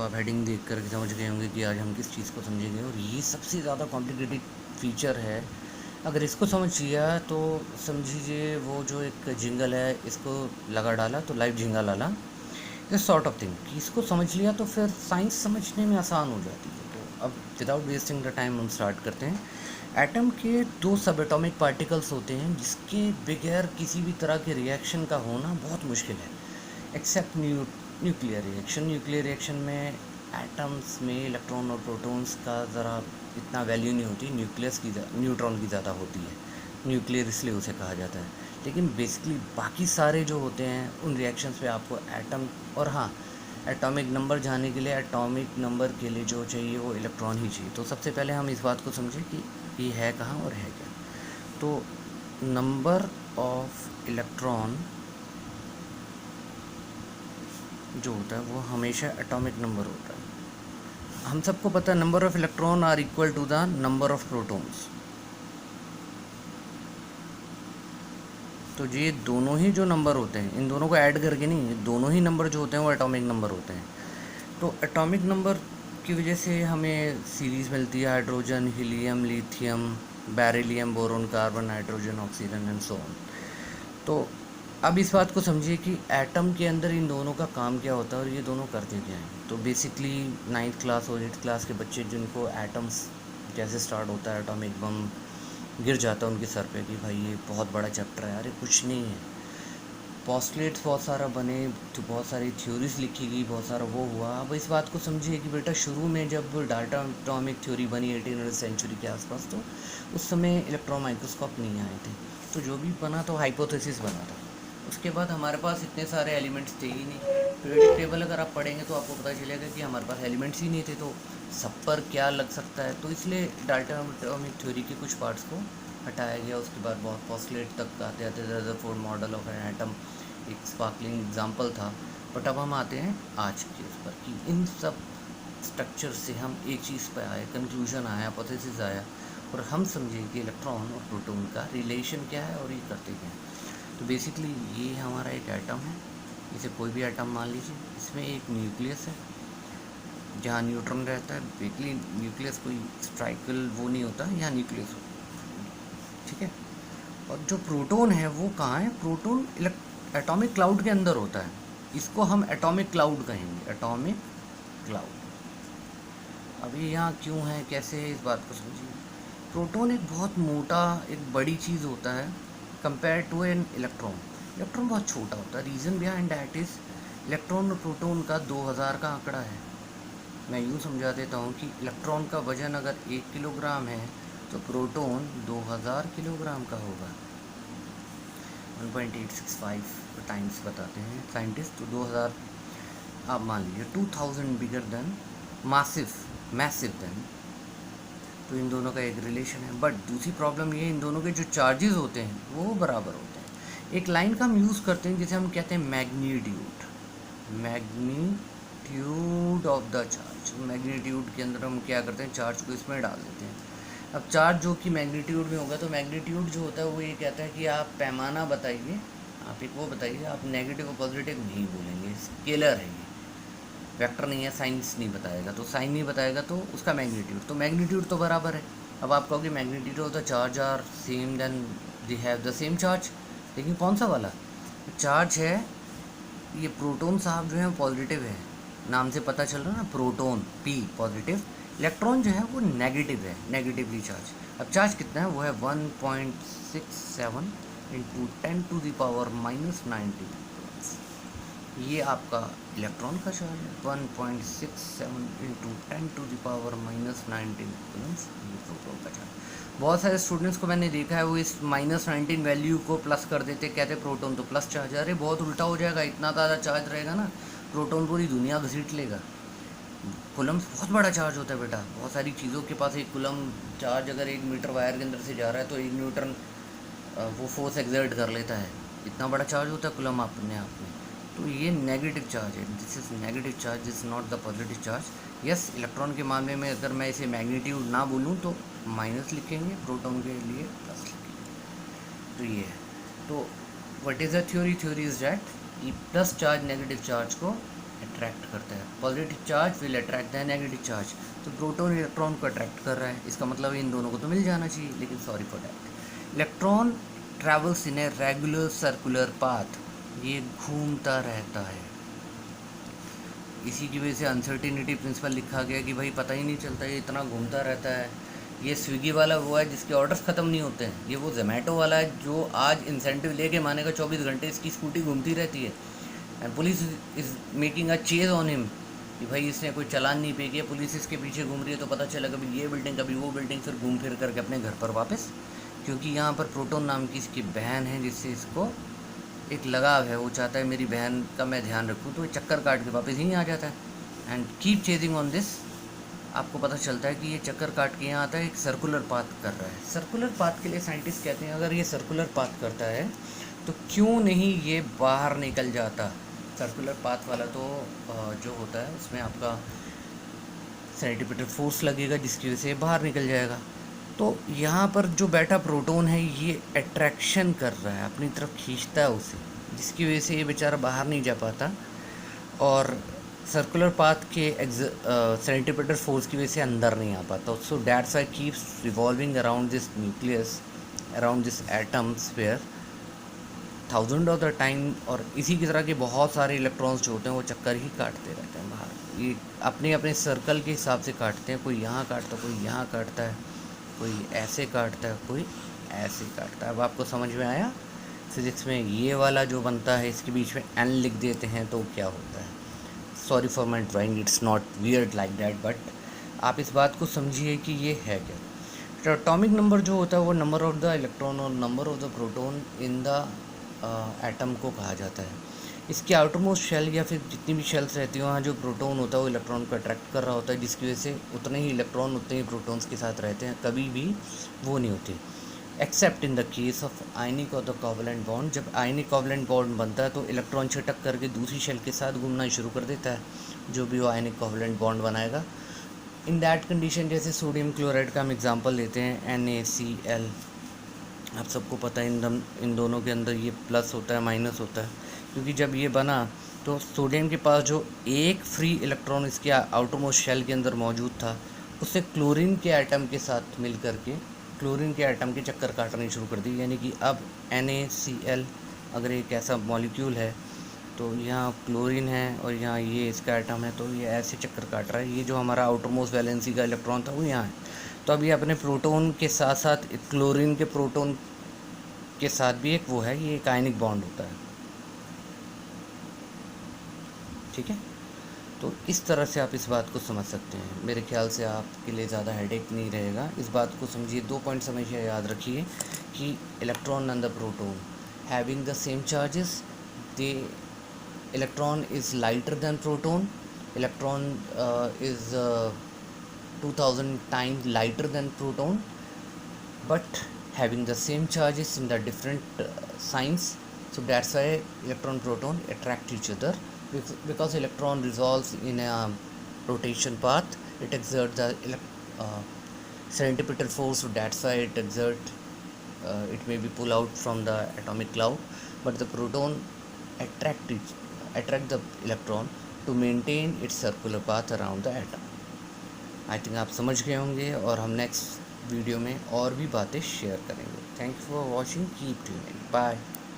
आप हेडिंग देख कर समझ गए होंगे कि आज हम किस चीज़ को समझेंगे, और ये सबसे ज़्यादा कॉम्प्लिकेटेड फीचर है। अगर इसको समझ लिया तो समझिए वो जो एक जिंगल है इसको लगा डाला तो लाइव जिंगल आला, दिस सॉर्ट ऑफ थिंग कि इसको समझ लिया तो फिर साइंस समझने में आसान हो जाती है। तो अब विदाउट वेस्टिंग द टाइम हम स्टार्ट करते हैं। एटम के दो सब एटॉमिक पार्टिकल्स होते हैं जिसके बगैर किसी भी तरह के रिएक्शन का होना बहुत मुश्किल है, except nuclear reaction. Nuclear reaction में एटम्स में इलेक्ट्रॉन और प्रोटॉन्स का ज़रा इतना वैल्यू नहीं होती, न्यूक्लियस की न्यूट्रॉन की ज़्यादा होती है, न्यूक्लियर इसलिए उसे कहा जाता है। लेकिन बेसिकली बाकी सारे जो होते हैं उन रिएक्शंस पे आपको एटम और हाँ एटॉमिक नंबर जानने के लिए, एटॉमिक नंबर के लिए जो चाहिए वो इलेक्ट्रॉन ही चाहिए। तो सबसे पहले हम इस बात को समझें कि ये है कहाँ और है क्या। तो नंबर ऑफ इलेक्ट्रॉन जो होता है वो हमेशा एटॉमिक नंबर होता है। हम सबको पता है number of electron are equal to the number of protons. तो ये दोनों ही जो नंबर होते हैं, इन दोनों को ऐड करके नहीं, ये दोनों ही नंबर जो होते हैं वो एटॉमिक नंबर होते हैं। तो एटॉमिक नंबर की वजह से हमें सीरीज़ मिलती है, hydrogen, helium, lithium, beryllium, boron, carbon, nitrogen, oxygen and so on. तो अब इस बात को समझिए कि एटम के अंदर इन दोनों का काम क्या होता है और ये दोनों करते क्या हैं। तो बेसिकली 9th क्लास और 8th क्लास के बच्चे जिनको एटम्स जैसे स्टार्ट होता है, एटॉमिक बम गिर जाता है उनके सर पे कि भाई ये बहुत बड़ा चैप्टर है। अरे कुछ नहीं है, पोस्टलेट्स बहुत सारा बने, तो बहुत सारी थ्योरीज लिखी गई, बहुत सारा वो हुआ। अब इस बात को समझिए कि बेटा शुरू में जब डाटा एटॉमिक थ्योरी बनी 18वीं सेंचुरी के आसपास, तो उस समय इलेक्ट्रॉन माइक्रोस्कोप नहीं आए थे। तो जो भी बना तो हाइपोथेसिस बना था। उसके बाद हमारे पास इतने सारे एलिमेंट्स थे ही नहीं। पीरियोडिक टेबल अगर आप पढ़ेंगे तो आपको पता चलेगा कि हमारे पास एलिमेंट्स ही नहीं थे, तो सब पर क्या लग सकता है। तो इसलिए डाटा एटॉमिक थ्योरी के कुछ पार्ट्स को हटाया गया। उसके बाद बहुत पोस्टलेट तक आते आते Rutherford model of an atom एक स्पार्कलिंग एग्जाम्पल था। बट अब हम आते हैं आज के उस पर कि इन सब स्ट्रक्चर से हम एक चीज़ पर आए, कंक्लूजन आया, हाइपोथेसिस आया, और हम समझे कि इलेक्ट्रॉन और प्रोटॉन का रिलेशन क्या है और ये करते क्या हैं। तो बेसिकली ये हमारा एक एटम है, इसे कोई भी एटम मान लीजिए। इसमें एक न्यूक्लियस है जहाँ न्यूट्रॉन रहता है। बेसिकली न्यूक्लियस कोई स्ट्राइकल वो नहीं होता, यहाँ न्यूक्लियस होता है, ठीक है। और जो प्रोटॉन है वो कहाँ है, प्रोटॉन एटॉमिक क्लाउड के अंदर होता है। इसको हम एटॉमिक क्लाउड कहेंगे, एटॉमिक क्लाउड। अभी यहाँ क्यों है, कैसे है, इस बात को समझिए। प्रोटॉन एक बहुत मोटा, एक बड़ी चीज़ होता है compare to an electron. Electron बहुत छोटा होता है। Reason behind that is electron और प्रोटॉन का 2000 का आंकड़ा है। मैं यूँ समझा देता हूँ कि इलेक्ट्रॉन का वजन अगर 1 किलोग्राम है तो प्रोटॉन 2000 किलोग्राम का होगा। 1.865 टाइम्स बताते हैं साइंटिस्ट। तो 2000 आप मान लीजिए, 2000 बिगर देन मैसिव देन। तो इन दोनों का एक रिलेशन है। बट दूसरी प्रॉब्लम ये, इन दोनों के जो चार्जेस होते हैं वो बराबर होते हैं। एक लाइन का हम यूज़ करते हैं जिसे हम कहते हैं magnitude of the charge. Magnitude के अंदर हम क्या करते हैं, चार्ज को इसमें डाल देते हैं। अब चार्ज जो कि मैग्नीट्यूड में होगा, तो मैग्नीट्यूड जो होता है वो ये कहता है कि आप पैमाना बताइए, आप एक वो बताइए, आप नेगेटिव और पॉजिटिव नहीं बोलेंगे, स्केलर है ये, वेक्टर नहीं है, साइंस नहीं बताएगा। तो साइन नहीं बताएगा तो उसका मैग्नीट्यूड, तो मैग्नीट्यूड तो बराबर है। अब आप कहोगे magnitude of the charge are same then they have the same charge, लेकिन कौन सा वाला चार्ज है, ये प्रोटॉन साहब जो है पॉजिटिव है, नाम से पता चल रहा है ना, प्रोटॉन P पॉजिटिव, इलेक्ट्रॉन जो है वो नेगेटिव है, नेगेटिवली चार्ज। अब चार्ज कितना है, वो है 1.67 इंटू 10⁻⁻90। ये आपका इलेक्ट्रॉन का चार्ज है। 1.67 इंटू 10⁻⁻90 ये प्रोटॉन का चार्ज। बहुत सारे स्टूडेंट्स को मैंने देखा है वो इस -19 वैल्यू को प्लस कर देते, कहते प्रोटॉन तो प्लस चार्ज है। अरे बहुत उल्टा हो जाएगा, इतना ज़्यादा चार्ज रहेगा ना, प्रोटॉन पूरी दुनिया घसीट लेगा। कूलम बहुत बड़ा चार्ज होता है बेटा, बहुत सारी चीज़ों के पास एक कूलम चार्ज अगर 1 मीटर वायर के अंदर से जा रहा है तो 1 न्यूटन वो फोर्स एक्सर्ट कर लेता है, इतना बड़ा चार्ज होता है कूलम अपने आप में। तो ये नेगेटिव चार्ज है, this is negative charge, this not the positive charge. Yes, electron के मामले में अगर मैं इसे मैग्नीट्यूड ना बोलूँ तो माइनस लिखेंगे, प्रोटॉन के लिए प्लस लिखेंगे। तो ये है। तो what is the theory is that कि प्लस चार्ज नेगेटिव चार्ज को अट्रैक्ट करता है। Positive charge will attract the negative charge. तो प्रोटॉन इलेक्ट्रॉन को अट्रैक्ट कर रहा है, इसका मतलब इन दोनों को तो मिल जाना चाहिए, लेकिन sorry for that. Electron travels in a regular circular path, ये घूमता रहता है। इसी की वजह से अनसर्टिनिटी प्रिंसिपल लिखा गया कि भाई पता ही नहीं चलता, ये इतना घूमता रहता है। ये स्विगी वाला वो है जिसके ऑर्डर्स ख़त्म नहीं होते हैं, ये वो जोमेटो वाला है जो आज इंसेंटिव लेके मानेगा 24 घंटे इसकी स्कूटी घूमती रहती है। And police is making a chase on him कि भाई इसने कोई चालान नहीं पे किया, पुलिस इसके पीछे घूम रही है। तो पता चला कभी ये बिल्डिंग कभी वो बिल्डिंग, फिर घूम फिर करके अपने घर पर वापस, क्योंकि यहाँ पर प्रोटॉन नाम की इसकी बहन है जिससे इसको एक लगाव है। वो चाहता है मेरी बहन का मैं ध्यान रखूँ, तो ये चक्कर काट के वापस यहीं आ जाता है। And keep chasing on this. आपको पता चलता है कि ये चक्कर काट के यहाँ आता है, एक सर्कुलर पाथ कर रहा है। सर्कुलर पाथ के लिए साइंटिस्ट कहते हैं अगर ये सर्कुलर पाथ करता है तो क्यों नहीं ये बाहर निकल जाता। सर्कुलर पाथ वाला तो जो होता है उसमें आपका सेंटीमीटर फोर्स लगेगा जिसकी वजह से बाहर निकल जाएगा। तो यहाँ पर जो बैठा प्रोटॉन है ये अट्रैक्शन कर रहा है, अपनी तरफ खींचता है उसे, जिसकी वजह से ये बेचारा बाहर नहीं जा पाता और सर्कुलर पाथ के सेंटीमीटर फोर्स की वजह से अंदर नहीं आ पाता। So that's why keeps revolving around this nucleus, around this atom sphere thousand of the time. और इसी की तरह के बहुत सारे इलेक्ट्रॉन्स जो होते हैं वो चक्कर ही काटते रहते हैं बाहर। ये अपने अपने सर्कल के हिसाब से काटते हैं, कोई यहाँ काटता है, कोई यहाँ काटता है, कोई ऐसे काटता है, कोई ऐसे काटता है। अब आपको समझ में आया? फिज़िक्स में ये वाला जो बनता है इसके बीच में एन लिख देते हैं तो क्या होता है। Sorry for my drawing, it's not weird like that, but आप इस बात को समझिए कि ये है क्या। तो एटॉमिक नंबर जो होता है वो नंबर ऑफ द इलेक्ट्रॉन और number of the proton in the atom को कहा जाता है। इसके आउटरमोस्ट शेल या फिर जितनी भी शेल्स रहती हैं वहाँ जो प्रोटॉन होता है वो इलेक्ट्रॉन को अट्रैक्ट कर रहा होता है, जिसकी वजह से उतने ही इलेक्ट्रॉन उतने ही प्रोटॉन्स के साथ रहते हैं, कभी भी वो नहीं होती। Accept in the case of ionic और द कोवलेंट बॉन्ड। जब आयनिक कोवलेंट बॉन्ड बनता है तो इलेक्ट्रॉन छिटक करके दूसरी शेल के साथ घूमना शुरू कर देता है, जो भी वो आयनिक कोवलेंट बॉन्ड बनाएगा। इन दैट कंडीशन, जैसे सोडियम क्लोराइड का हम एग्जांपल लेते हैं NaCl। आप सबको पता है इन दोनों के अंदर ये प्लस होता है माइनस होता है, क्योंकि जब ये बना तो सोडियम के पास जो एक फ्री इलेक्ट्रॉन इसके आउटरमोस्ट शेल के अंदर मौजूद था उससे क्लोरीन के एटम के साथ मिल करके क्लोरीन के एटम के चक्कर काटने शुरू कर दी। यानी कि अब NaCl अगर एक ऐसा मॉलिक्यूल है तो यहाँ क्लोरीन है और यहाँ ये इसका एटम है, तो ये ऐसे चक्कर काट रहा है। ये जो हमारा आउटरमोस्ट वैलेंसी का इलेक्ट्रॉन था वो यहाँ है। तो अब ये अपने प्रोटॉन के साथ साथ क्लोरीन के प्रोटॉन के साथ भी एक वो है, ये एक आयनिक बॉन्ड होता है। ठीक है, तो इस तरह से आप इस बात को समझ सकते हैं। मेरे ख्याल से आपके लिए ज़्यादा हेडेक नहीं रहेगा। इस बात को समझिए, 2 पॉइंट्स हमेशा याद रखिए कि electron and the proton having the same charges, they electron is lighter than proton. Electron is 2000 times lighter than proton, but having the same charges in the different signs. So that's why electron proton attract each other, because electron resolves in a rotation path. It exerts the centripetal force, so that's why it it may be pull out from the atomic cloud, but the proton attract the electron to maintain its circular path around the atom. I think आप समझ गए होंगे और हम next video में और भी बातें शेयर करेंगे। Thank you for watching, keep tuning, bye.